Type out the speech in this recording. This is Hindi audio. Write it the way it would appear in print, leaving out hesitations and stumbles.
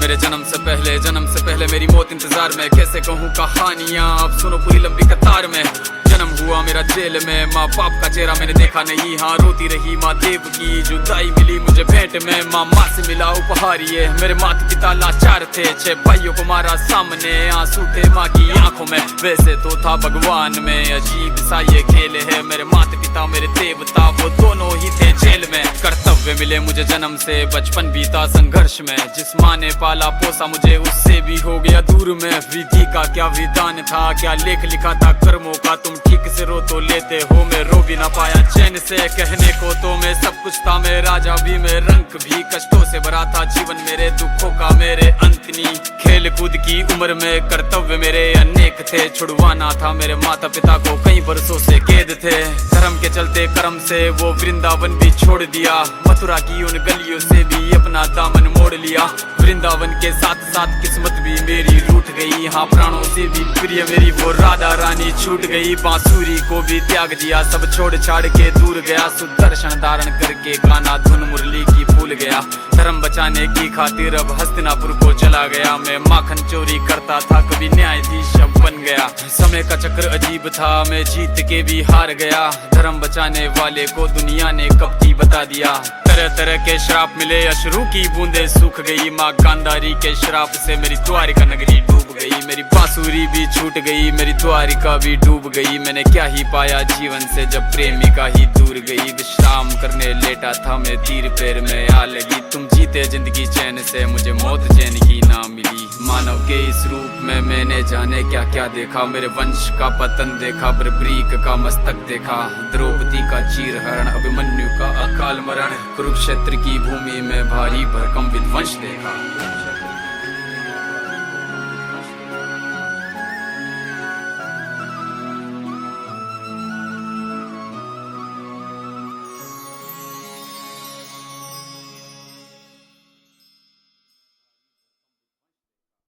मेरे जन्म से पहले मेरी मौत इंतजार में। कैसे कहूँ कहानियाँ, अब सुनो पूरी लंबी कतार में। जन्म हुआ मेरा जेल में, माँ बाप का चेहरा मैंने देखा नहीं। हाँ रोती रही माँ देव की जुदाई मिली मुझे भेंट में। माँ से मिला उपहार ये, मेरे माता पिता लाचार थे। 6 भाइयों को मारा सामने, आंसू थे माँ की आंखों में। वैसे तो था भगवान में, अजीब सा ये खेल है। मेरे माता पिता मेरे देवता, वो दोनों ही थे जेल में। कर्तव्य मिले मुझे जन्म से, बचपन बीता संघर्ष में। जिस माँ ने पाला पोसा मुझे, उससे भी हो गया दूर में। विधि का क्या विधान था, क्या लेख लिखा था कर्मों का। तुम ठीक से रो तो लेते हो, मैं रो भी ना पाया चैन से। कहने को तो मैं सब कुछ था, मैं राजा भी, मैं रंक भी। कष्टों से भरा था जीवन मेरे, दुखों का मेरे अंत नहीं। खेल कूद की उम्र में कर्तव्य मेरे अनेक थे। छुड़वाना था मेरे माता पिता को, कई बरसों से कैद थे। धर्म के चलते कर्म से वो वृंदावन भी छोड़ दिया। मथुरा की उन गलियों से भी अपना दामन मोड़ लिया। वृंदावन के साथ साथ किस्मत भी मेरी रूठ गई। हाँ प्राणों से भी प्रिय मेरी वो राधा रानी छूट गई। बांसुरी को भी त्याग दिया, सब छोड़ छाड़ के दूर गया। सुदर्शन धारण करके गाना धुन मुरली की भूल गया। धर्म बचाने की खातिर अब हस्तिनापुर को चला गया। मैं माखन चोरी करता था, कभी न्यायाधीश अब बन गया। समय का चक्र अजीब था, मैं जीत के भी हार गया। धर्म बचाने वाले को दुनिया ने कपटी बता दिया। तरह तरह के श्राप मिले, अश्रु की बूंदे सूख गई। माँ गांधारी के श्राप से मेरी द्वारिका नगरी डूब गई। मेरी बांसुरी भी छूट गई, मेरी द्वारिका भी डूब गई। मैंने क्या ही पाया जीवन से, जब प्रेमिका ही दूर गई। विश्राम करने लेटा था मैं, तीर पैर में आ लगी। तुम जीते जिंदगी चैन से, मुझे मौत चैन की ना मिली। मानव के इस रूप में मैंने जाने क्या क्या देखा। मेरे वंश का पतन देखा, बर्बरीक का मस्तक देखा। द्रौपदी का चीरहरण, अभिमन्यु का अकाल मरण। कुरुक्षेत्र की भूमि में भारी भरकम विध्वंस देखा।